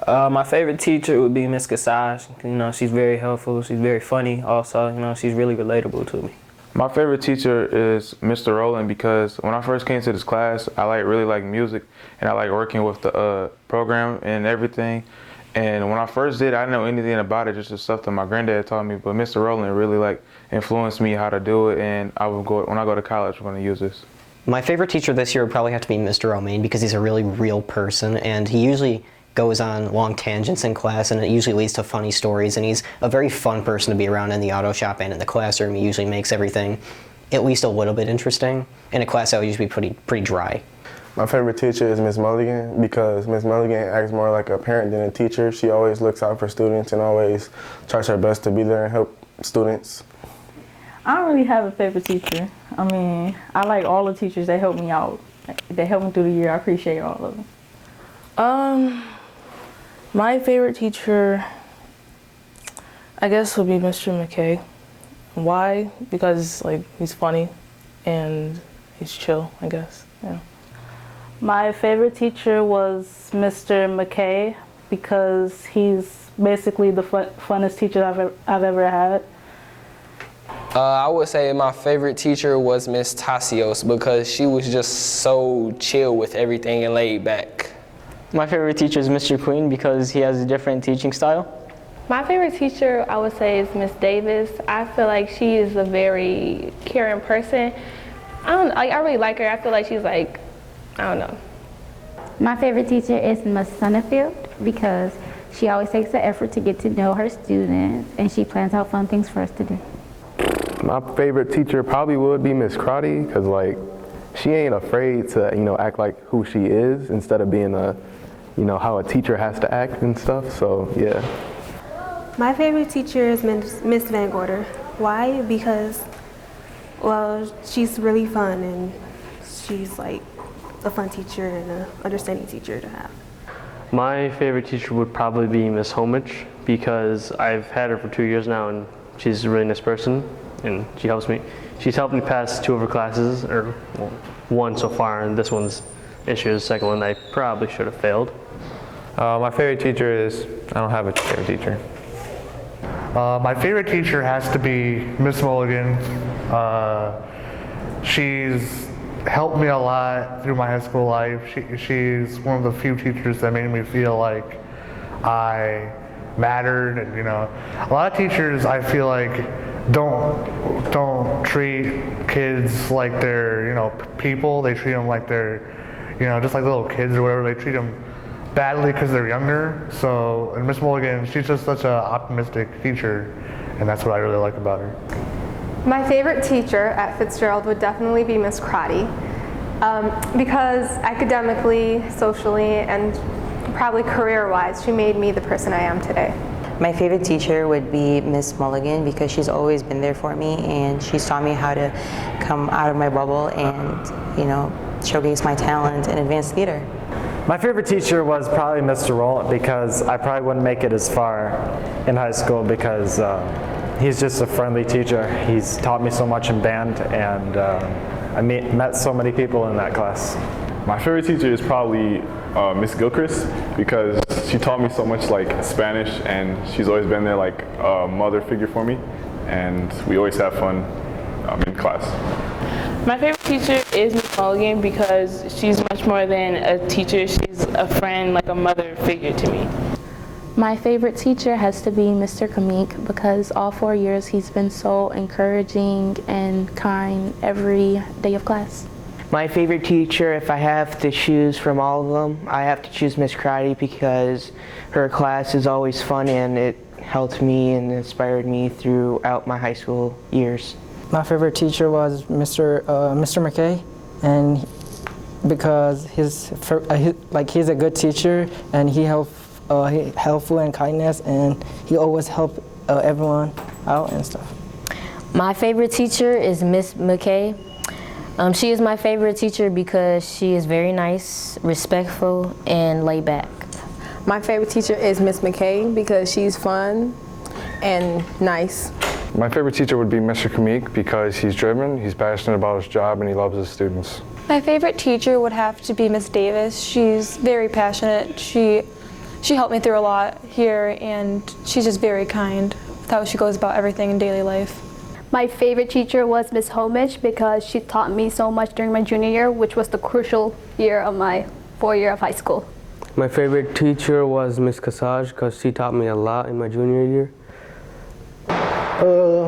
My favorite teacher would be Miss Gasage. She's very helpful. She's very funny. Also, she's really relatable to me. My favorite teacher is Mr. Rowland because when I first came to this class, I really like music and I like working with the program and everything. And when I first did, I didn't know anything about it, just the stuff that my granddad taught me. But Mr. Rowland really influenced me how to do it, and when I go to college, I'm going to use this. My favorite teacher this year would probably have to be Mr. Romaine because he's a really real person, and he usually goes on long tangents in class, and it usually leads to funny stories, and he's a very fun person to be around in the auto shop and in the classroom. He usually makes everything at least a little bit interesting. In a class that would usually be pretty dry. My favorite teacher is Miss Mulligan because Miss Mulligan acts more like a parent than a teacher. She always looks out for students and always tries her best to be there and help students. I don't really have a favorite teacher. I like all the teachers that help me out. They help me through the year. I appreciate all of them. My favorite teacher, I guess, would be Mr. McKay. Why? Because he's funny and he's chill, I guess. Yeah. My favorite teacher was Mr. McKay because he's basically the funnest teacher I've ever had. I would say my favorite teacher was Miss Tassios because she was just so chill with everything and laid back. My favorite teacher is Mr. Queen because he has a different teaching style. My favorite teacher, I would say, is Miss Davis. I feel like she is a very caring person. I really like her. I feel like she's I don't know. My favorite teacher is Miss Sonnenfeld because she always takes the effort to get to know her students and she plans out fun things for us to do. My favorite teacher probably would be Miss Crotty because she ain't afraid to act like who she is instead of being how a teacher has to act and stuff. So yeah. My favorite teacher is Miss Van Gorder. Why? Because she's really fun and she's a fun teacher and an understanding teacher to have. My favorite teacher would probably be Miss Homage because I've had her for 2 years now and she's a really nice person and she helps me. She's helped me pass 2 of her classes, or one so far, and this one's issues. The second one I probably should have failed. My favorite teacher is, I don't have a favorite teacher. My favorite teacher has to be Miss Mulligan. She's helped me a lot through my high school life. She's one of the few teachers that made me feel like I mattered, and a lot of teachers I feel like don't treat kids like they're people. They treat them like they're just like little kids or whatever. They treat them badly because they're younger. So, and Miss Mulligan, she's just such an optimistic teacher, and that's what I really like about her. My favorite teacher at Fitzgerald would definitely be Miss Crotty because academically, socially, and probably career-wise, she made me the person I am today. My favorite teacher would be Miss Mulligan because she's always been there for me and she's taught me how to come out of my bubble and, showcase my talent in advanced theater. My favorite teacher was probably Mr. Roll because I probably wouldn't make it as far in high school because he's just a friendly teacher. He's taught me so much in band, and I met so many people in that class. My favorite teacher is probably Miss Gilchrist because she taught me so much Spanish, and she's always been there like a mother figure for me, and we always have fun in class. My favorite teacher is Miss Mulligan because she's much more than a teacher. She's a friend, like a mother figure to me. My favorite teacher has to be Mr. Kamik because all 4 years he's been so encouraging and kind every day of class. My favorite teacher, if I have to choose from all of them, I have to choose Miss Crotty because her class is always fun and it helped me and inspired me throughout my high school years. My favorite teacher was Mr. McKay, and because he's a good teacher and he helpful and kindness, and he always help everyone out and stuff. My favorite teacher is Miss McKay. She is my favorite teacher because she is very nice, respectful, and laid back. My favorite teacher is Miss McKay because she's fun and nice. My favorite teacher would be Mr. Kamik because he's driven, he's passionate about his job, and he loves his students. My favorite teacher would have to be Miss Davis. She's very passionate. She she helped me through a lot here, and she's just very kind with how she goes about everything in daily life. My favorite teacher was Miss Homich because she taught me so much during my junior year, which was the crucial year of my 4th year of high school. My favorite teacher was Miss Casage because she taught me a lot in my junior year.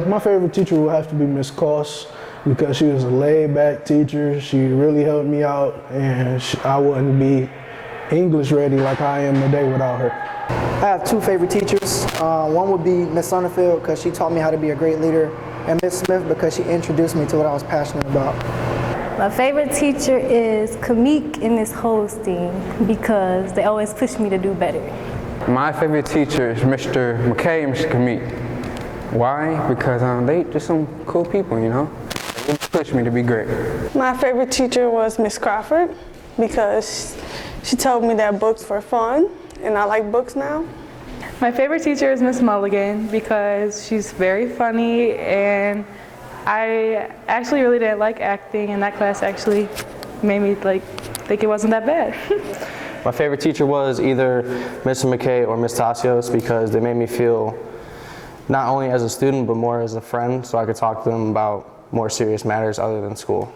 My favorite teacher would have to be Miss Koss because she was a laid-back teacher. She really helped me out, and I wouldn't be English ready like I am today without her. I have 2 favorite teachers. One would be Miss Sonnenfeld because she taught me how to be a great leader, and Miss Smith because she introduced me to what I was passionate about. My favorite teacher is Kamik and Miss Holstein because they always push me to do better. My favorite teacher is Mr. McKay and Mr. Kamik. Why? Because they just some cool people, you know? They push me to be great. My favorite teacher was Miss Crawford because she told me that books were fun, and I like books now. My favorite teacher is Miss Mulligan because she's very funny, and I actually really didn't like acting, and that class actually made me think it wasn't that bad. My favorite teacher was either Mr. McKay or Miss Tasios because they made me feel not only as a student but more as a friend, so I could talk to them about more serious matters other than school.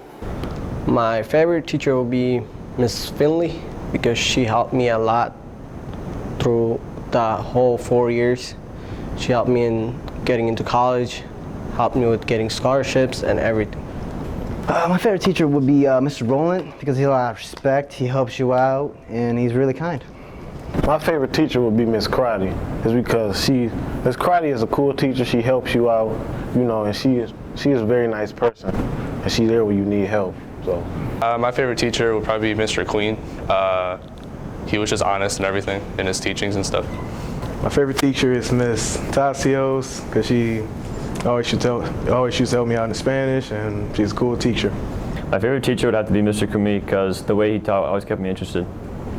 My favorite teacher will be Miss Finley because she helped me a lot through the whole 4 years. She helped me in getting into college, helped me with getting scholarships and everything. My favorite teacher would be Mr. Rowland because he has a lot of respect, he helps you out, and he's really kind. My favorite teacher would be Miss Crotty, is because Miss Crotty is a cool teacher. She helps you out, you know, and she is a very nice person, and she's there when you need help. So. My favorite teacher would probably be Mr. Queen. He was just honest and everything in his teachings and stuff. My favorite teacher is Miss Tasios because she always used to help me out in Spanish, and she's a cool teacher. My favorite teacher would have to be Mr. Kamik because the way he taught always kept me interested.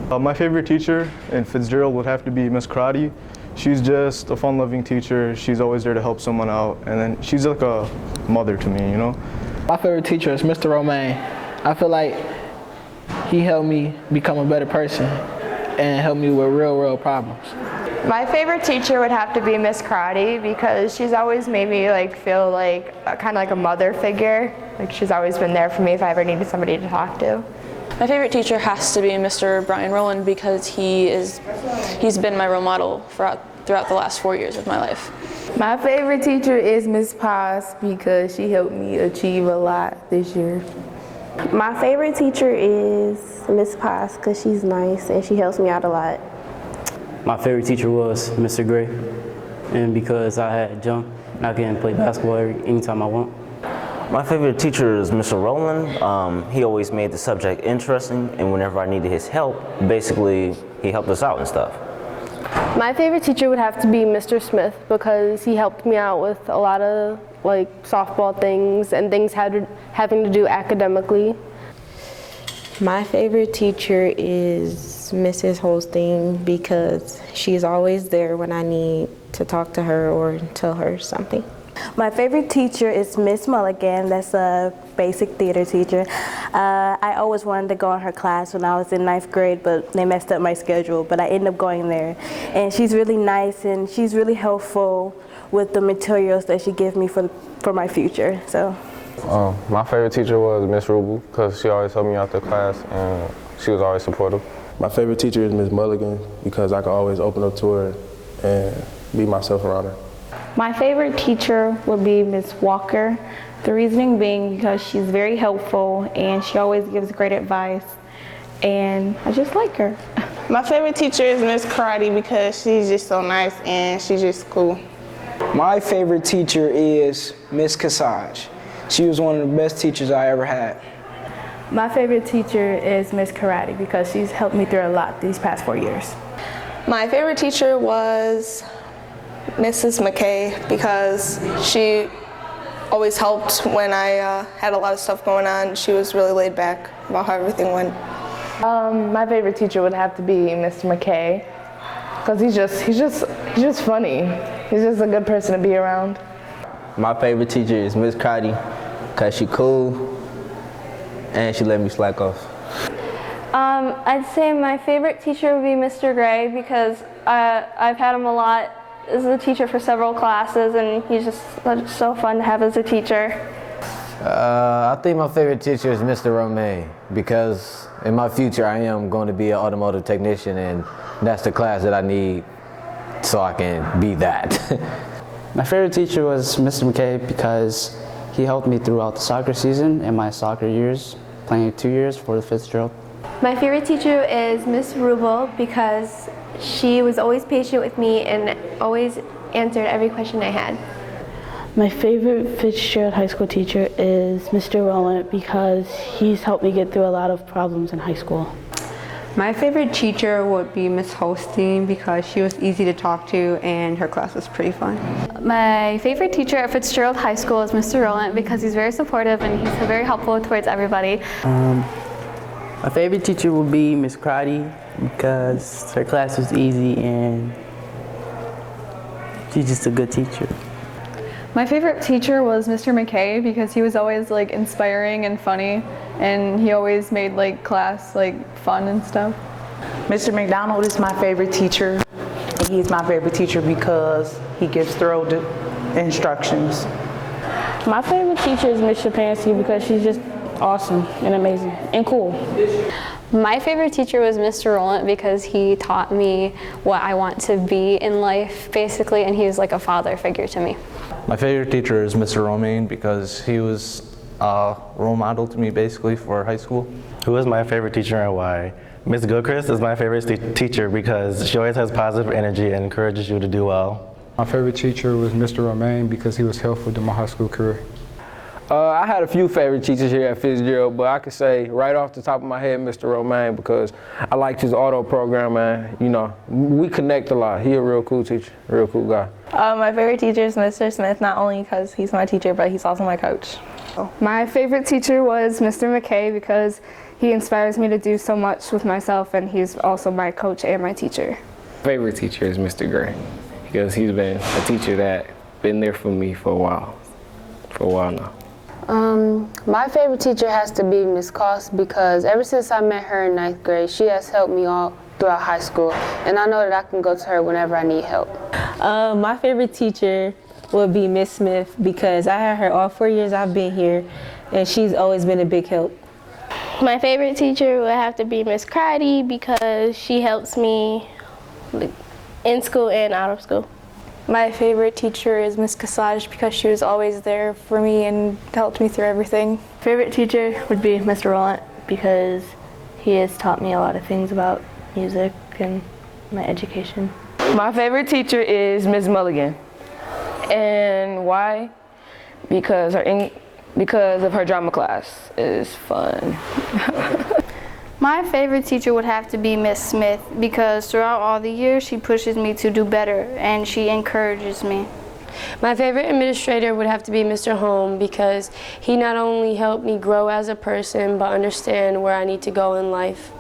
My favorite teacher in Fitzgerald would have to be Miss Crotty. She's just a fun-loving teacher. She's always there to help someone out, and then she's like a mother to me, you know? My favorite teacher is Mr. Romaine. I feel like he helped me become a better person and helped me with real problems. My favorite teacher would have to be Miss Crotty because she's always made me feel kind of like a mother figure. She's always been there for me if I ever needed somebody to talk to. My favorite teacher has to be Mr. Brian Rowland because he's been my role model throughout the last 4 years of my life. My favorite teacher is Miss Paz because she helped me achieve a lot this year. My favorite teacher is Miss Paz because she's nice and she helps me out a lot. My favorite teacher was Mr. Gray, and because I had jump, I can play basketball anytime I want. My favorite teacher is Mr. Rowland. He always made the subject interesting, and whenever I needed his help, basically he helped us out and stuff. My favorite teacher would have to be Mr. Smith because he helped me out with a lot of softball things and things having to do academically. My favorite teacher is Mrs. Holstein because she's always there when I need to talk to her or tell her something. My favorite teacher is Miss Mulligan. That's a basic theater teacher. I always wanted to go in her class when I was in 9th grade, but they messed up my schedule, but I ended up going there. And she's really nice and she's really helpful with the materials that she gives me for my future. So. My favorite teacher was Miss Rubel because she always helped me out the class and she was always supportive. My favorite teacher is Miss Mulligan because I could always open up to her and be myself around her. My favorite teacher would be Miss Walker. The reasoning being because she's very helpful and she always gives great advice and I just like her. My favorite teacher is Miss Karate because she's just so nice and she's just cool. My favorite teacher is Miss Casage. She was one of the best teachers I ever had. My favorite teacher is Miss Karate because she's helped me through a lot these past 4 years. My favorite teacher was Mrs. McKay because she always helped when I had a lot of stuff going on. She was really laid back about how everything went. My favorite teacher would have to be Mr. McKay because he's just funny. He's just a good person to be around. My favorite teacher is Miss Crotty because she cool and she let me slack off. I'd say my favorite teacher would be Mr. Gray because I've had him a lot as a teacher for several classes, and he's just so fun to have as a teacher. I think my favorite teacher is Mr. Romaine because in my future I am going to be an automotive technician, and that's the class that I need so I can be that. My favorite teacher was Mr. McKay because he helped me throughout the soccer season and my soccer years, playing 2 years for the Fitzgerald. My favorite teacher is Miss Rubel because she was always patient with me and always answered every question I had. My favorite Fitzgerald High School teacher is Mr. Rowland because he's helped me get through a lot of problems in high school. My favorite teacher would be Miss Holstein because she was easy to talk to and her class was pretty fun. My favorite teacher at Fitzgerald High School is Mr. Rowland because he's very supportive and he's very helpful towards everybody. My favorite teacher would be Miss Crotty because her class was easy and she's just a good teacher. My favorite teacher was Mr. McKay because he was always like inspiring and funny, and he always made like class like fun and stuff. Mr. McDonald is my favorite teacher. He's my favorite teacher because he gives thorough instructions. My favorite teacher is Miss Shapansky because she's just awesome and amazing and cool. My favorite teacher was Mr. Rowland because he taught me what I want to be in life, basically, and he was like a father figure to me. My favorite teacher is Mr. Romaine because he was a role model to me basically for high school. Who is my favorite teacher and why? Ms. Gilchrist is my favorite teacher because she always has positive energy and encourages you to do well. My favorite teacher was Mr. Romaine because he was helpful during my high school career. I had a few favorite teachers here at Fitzgerald, but I could say right off the top of my head, Mr. Romaine, because I liked his auto program, man. You know, we connect a lot. He a real cool teacher, real cool guy. My favorite teacher is Mr. Smith, not only because he's my teacher, but he's also my coach. My favorite teacher was Mr. McKay because he inspires me to do so much with myself, and he's also my coach and my teacher. Favorite teacher is Mr. Gray because he's been a teacher that been there for me for a while now. My favorite teacher has to be Miss Cost because ever since I met her in 9th grade, she has helped me all throughout high school, and I know that I can go to her whenever I need help. My favorite teacher would be Miss Smith because I had her all 4 years I've been here, and she's always been a big help. My favorite teacher would have to be Miss Crotty because she helps me in school and out of school. My favorite teacher is Miss Cassage because she was always there for me and helped me through everything. Favorite teacher would be Mr. Rowland because he has taught me a lot of things about music and my education. My favorite teacher is Ms. Mulligan. And why? Because of her drama class is fun. My favorite teacher would have to be Miss Smith because throughout all the years she pushes me to do better and she encourages me. My favorite administrator would have to be Mr. Holm because he not only helped me grow as a person but understand where I need to go in life.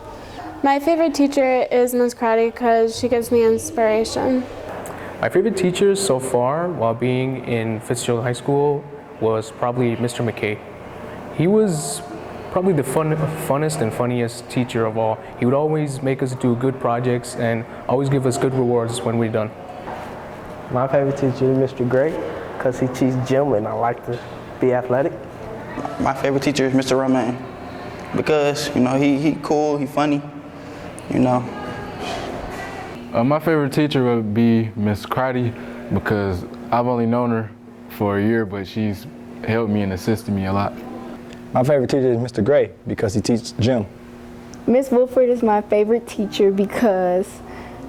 My favorite teacher is Ms. Crotty because she gives me inspiration. My favorite teacher so far while being in Fitzgerald High School was probably Mr. McKay. He was probably the funnest and funniest teacher of all. He would always make us do good projects and always give us good rewards when we're done. My favorite teacher is Mr. Gray because he teaches gym and I like to be athletic. My favorite teacher is Mr. Romaine because, you know, he cool, he funny, you know. My favorite teacher would be Miss Crotty because I've only known her for a year, but she's helped me and assisted me a lot. My favorite teacher is Mr. Gray because he teaches gym. Miss Wilford is my favorite teacher because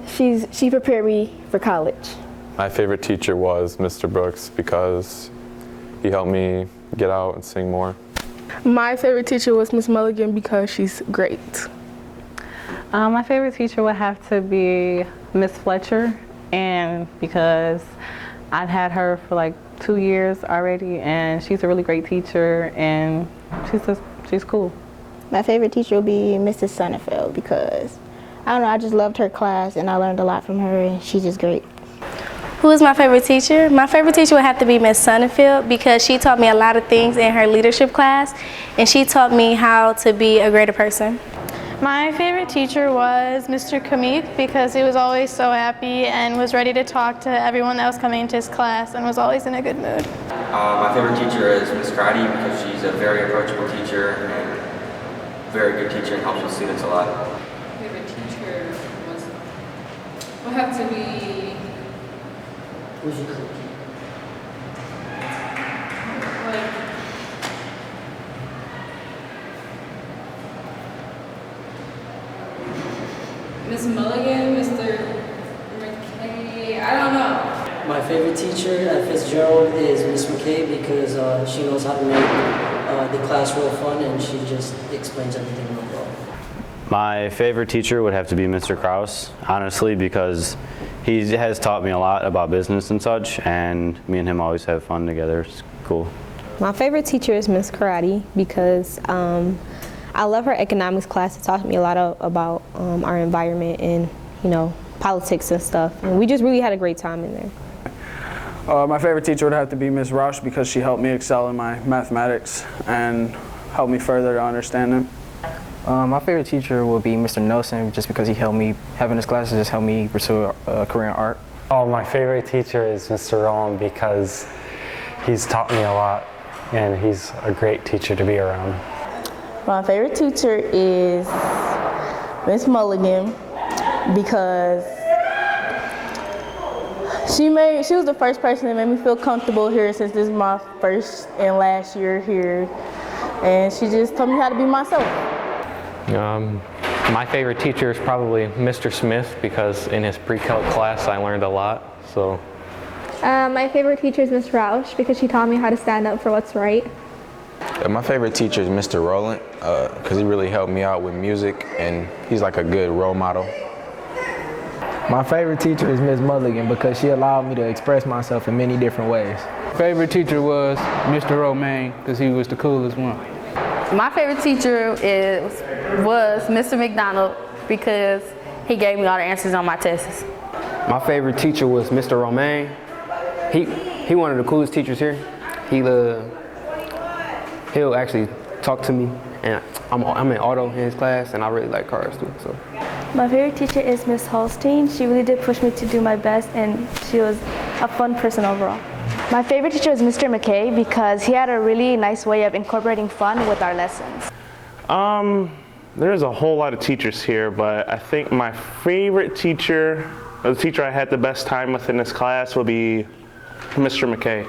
she prepared me for college. My favorite teacher was Mr. Brooks because he helped me get out and sing more. My favorite teacher was Miss Mulligan because she's great. My favorite teacher would have to be Miss Fletcher, and because I've had her for like 2 years already, and she's a really great teacher, and she's cool. My favorite teacher will be Mrs. Sonnenfeld because, I don't know, I just loved her class and I learned a lot from her and she's just great. Who is my favorite teacher? My favorite teacher would have to be Miss Sonnenfeld because she taught me a lot of things in her leadership class and she taught me how to be a greater person. My favorite teacher was Mr. Kamik because he was always so happy and was ready to talk to everyone that was coming into his class and was always in a good mood. My favorite teacher is Ms. Crotty because she's a very approachable teacher and very good teacher and helps with students a lot. Favorite teacher would have to be. Who's your coach? Miss Mulligan, Mr. McKay, I don't know. My favorite teacher at Fitzgerald is Miss McKay because she knows how to make the class real fun and she just explains everything real well. My favorite teacher would have to be Mr. Kraus, honestly, because he has taught me a lot about business and such, and me and him always have fun together. It's cool. My favorite teacher is Miss Karate because I love her economics class. It taught me a lot about our environment and, politics and stuff. And we just really had a great time in there. My favorite teacher would have to be Ms. Roush because she helped me excel in my mathematics and helped me further to understand them. My favorite teacher would be Mr. Nelson just because he helped me, having his classes just helped me pursue a career in art. Oh, my favorite teacher is Mr. Rowan because he's taught me a lot and he's a great teacher to be around. My favorite teacher is Miss Mulligan because she was the first person that made me feel comfortable here since this is my first and last year here, and she just taught me how to be myself. My favorite teacher is probably Mr. Smith because in his pre-calc class I learned a lot. So. My favorite teacher is Miss Roush because she taught me how to stand up for what's right. My favorite teacher is Mr. Rowland because he really helped me out with music and he's like a good role model. My favorite teacher is Ms. Mulligan because she allowed me to express myself in many different ways. Favorite teacher was Mr. Romaine because he was the coolest one. My favorite teacher was Mr. McDonald because he gave me all the answers on my tests. My favorite teacher was Mr. Romaine. He one of the coolest teachers here. He'll actually talk to me, and I'm in auto in his class, and I really like cars too. So. My favorite teacher is Miss Holstein. She really did push me to do my best, and she was a fun person overall. My favorite teacher is Mr. McKay because he had a really nice way of incorporating fun with our lessons. There's a whole lot of teachers here, but I think my favorite teacher, or the teacher I had the best time with in this class, will be Mr. McKay.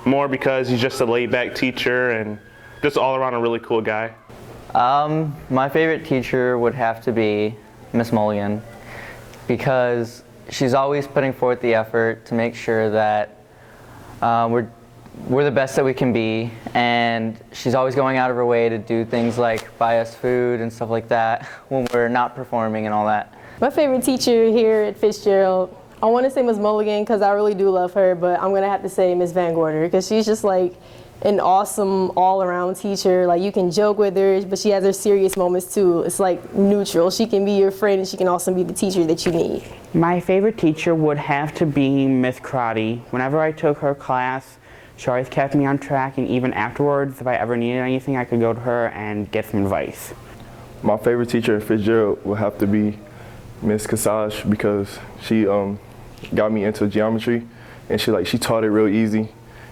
More because he's just a laid-back teacher and just all around a really cool guy. My favorite teacher would have to be Miss Mulligan because she's always putting forth the effort to make sure that we're the best that we can be, and she's always going out of her way to do things like buy us food and stuff like that when we're not performing and all that. My favorite teacher here at Fitzgerald, I want to say Ms. Mulligan because I really do love her, but I'm going to have to say Ms. Van Gorder because she's just like an awesome all-around teacher. Like, you can joke with her, but she has her serious moments too. It's like neutral. She can be your friend and she can also be the teacher that you need. My favorite teacher would have to be Miss Crotty. Whenever I took her class, she always kept me on track, and even afterwards, if I ever needed anything, I could go to her and get some advice. My favorite teacher at Fitzgerald would have to be Miss Casage because she got me into geometry, and she taught it real easy,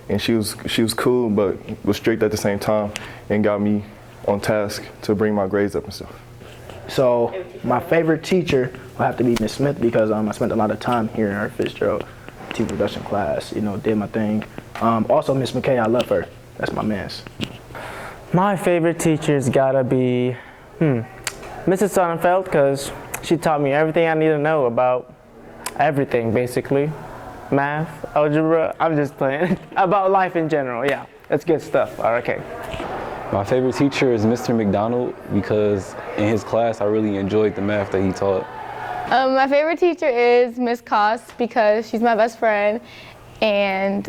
and she was cool but was strict at the same time, and got me on task to bring my grades up and stuff. So my favorite teacher will have to be Miss Smith because I spent a lot of time here in our Fitzgerald TV production class. Did my thing. Also Miss McKay, I love her. That's my man's. My favorite teacher's gotta be Mrs. Sonnenfeld because she taught me everything I need to know about everything, basically. Math, algebra, I'm just playing. About life in general, yeah. That's good stuff. All right, okay. My favorite teacher is Mr. McDonald because in his class I really enjoyed the math that he taught. My favorite teacher is Miss Koss because she's my best friend, and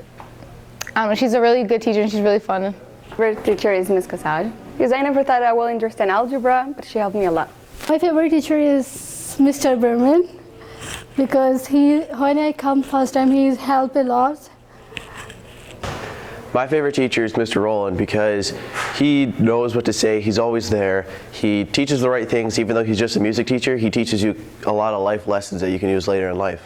I don't know, she's a really good teacher and she's really fun. My favorite teacher is Miss Casal because I never thought I will understand algebra, but she helped me a lot. My favorite teacher is Mr. Berman because when I come first time, he helped a lot. My favorite teacher is Mr. Rowland because He knows what to say. He's always there. He teaches the right things. Even though he's just a music teacher, he teaches you a lot of life lessons that you can use later in life.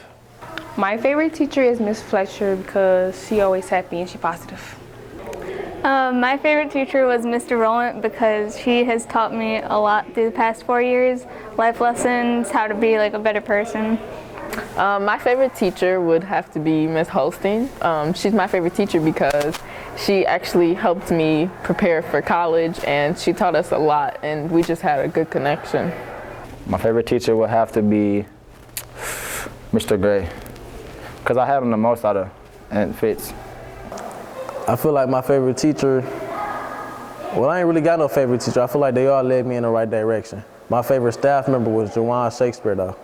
My favorite teacher is Miss Fletcher because she always happy and she's positive. My favorite teacher was Mr. Rowland because he has taught me a lot through the past 4 years. Life lessons, how to be like a better person. My favorite teacher would have to be Miss Holstein. She's my favorite teacher because she actually helped me prepare for college and she taught us a lot and we just had a good connection. My favorite teacher would have to be Mr. Gray because I had him the most out of and Fitz. I feel like my favorite teacher, well, I ain't really got no favorite teacher. I feel like they all led me in the right direction. My favorite staff member was Jawan Shakespeare though.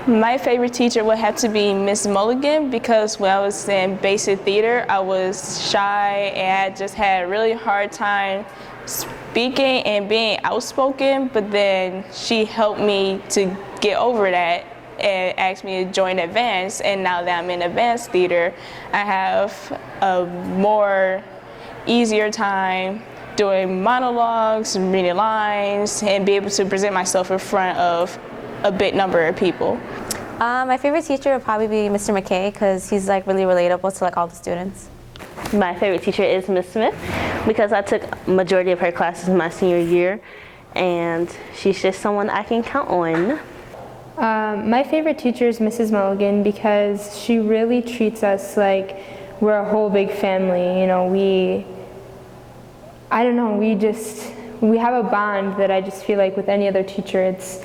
My favorite teacher would have to be Miss Mulligan because when I was in basic theater, I was shy and I just had a really hard time speaking and being outspoken, but then she helped me to get over that and asked me to join advanced, and now that I'm in advanced theater, I have a more easier time doing monologues, reading lines, and be able to present myself in front of a big number of people. My favorite teacher would probably be Mr. McKay because he's like really relatable to like all the students. My favorite teacher is Miss Smith because I took majority of her classes my senior year and she's just someone I can count on. My favorite teacher is Mrs. Mulligan because she really treats us like we're a whole big family. You know, we have a bond that I just feel like with any other teacher it's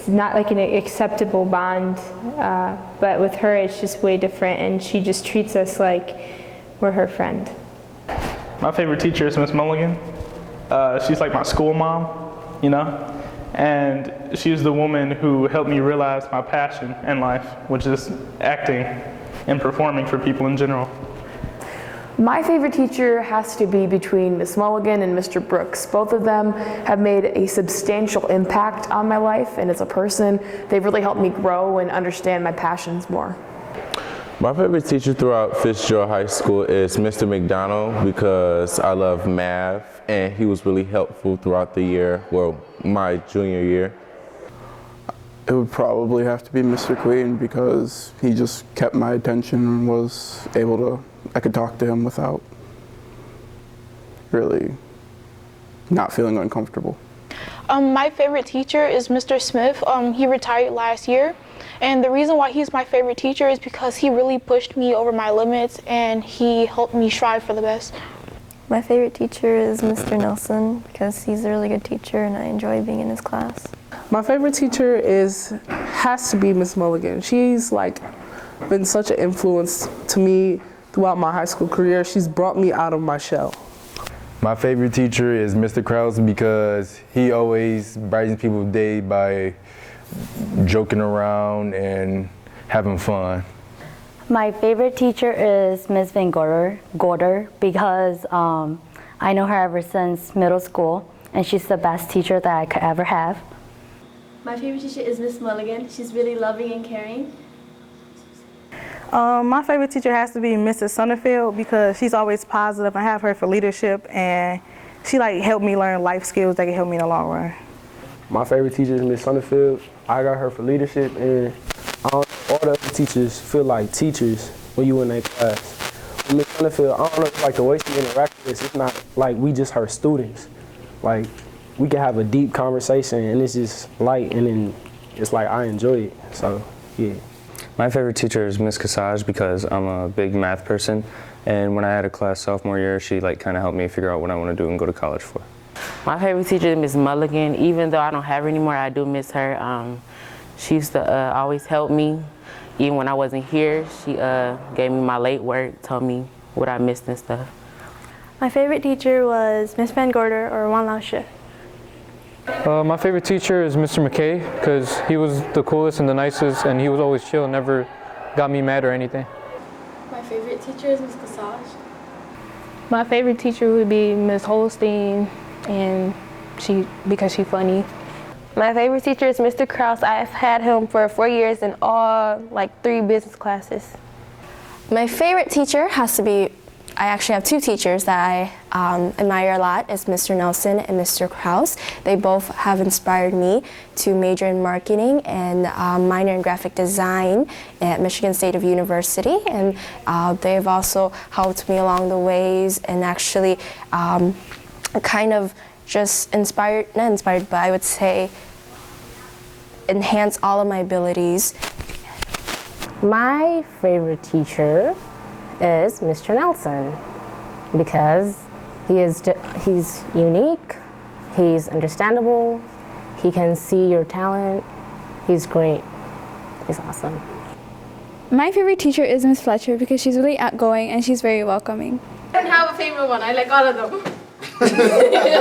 not like an acceptable bond, but with her it's just way different and she just treats us like we're her friend. My favorite teacher is Miss Mulligan. She's like my school mom, you know? And she's the woman who helped me realize my passion in life, which is acting and performing for people in general. My favorite teacher has to be between Miss Mulligan and Mr. Brooks. Both of them have made a substantial impact on my life and as a person. They've really helped me grow and understand my passions more. My favorite teacher throughout Fitzgerald High School is Mr. McDonald because I love math and he was really helpful throughout the year, well, my junior year. It would probably have to be Mr. Queen because he just kept my attention and was able to, I could talk to him without really not feeling uncomfortable. My favorite teacher is Mr. Smith. He retired last year. And the reason why he's my favorite teacher is because he really pushed me over my limits and he helped me strive for the best. My favorite teacher is Mr. Nelson because he's a really good teacher and I enjoy being in his class. My favorite teacher has to be Miss Mulligan. She's like been such an influence to me throughout my high school career. She's brought me out of my shell. My favorite teacher is Mr. Krause because he always brightens people's day by joking around and having fun. My favorite teacher is Ms. Van Gorder because I know her ever since middle school and she's the best teacher that I could ever have. My favorite teacher is Miss Mulligan. She's really loving and caring. My favorite teacher has to be Mrs. Sonnenfeld because she's always positive. I have her for leadership and she helped me learn life skills that can help me in the long run. My favorite teacher is Miss Sonnenfeld. I got her for leadership and all the other teachers feel like teachers when you in that class. Miss Sonnenfeld, I don't know, the way she interacts with us, it's not like we just her students. Like, we can have a deep conversation and it's just light and then it's like I enjoy it, so yeah. My favorite teacher is Miss Cassage because I'm a big math person and when I had a class sophomore year, she kind of helped me figure out what I want to do and go to college for. My favorite teacher is Miss Mulligan. Even though I don't have her anymore, I do miss her. She used to always help me. Even when I wasn't here, she gave me my late work, told me what I missed and stuff. My favorite teacher was Miss Van Gorder or Wan Lao Shi. My favorite teacher is Mr. McKay because he was the coolest and the nicest and he was always chill, never got me mad or anything. My favorite teacher is Miss Cassage. My favorite teacher would be Miss Holstein and because she's funny. My favorite teacher is Mr. Krause. I've had him for 4 years in all 3 business classes. My favorite teacher has to be I actually have two teachers that I admire a lot. It's Mr. Nelson and Mr. Kraus. They both have inspired me to major in marketing and minor in graphic design at Michigan State University. And they've also helped me along the ways and actually kind of just not inspired, but I would say enhance all of my abilities. My favorite teacher is Mr. Nelson because he's unique, he's understandable, he can see your talent, he's great, he's awesome. My favorite teacher is Miss Fletcher because she's really outgoing and she's very welcoming. I don't have a favorite one, I like all of them.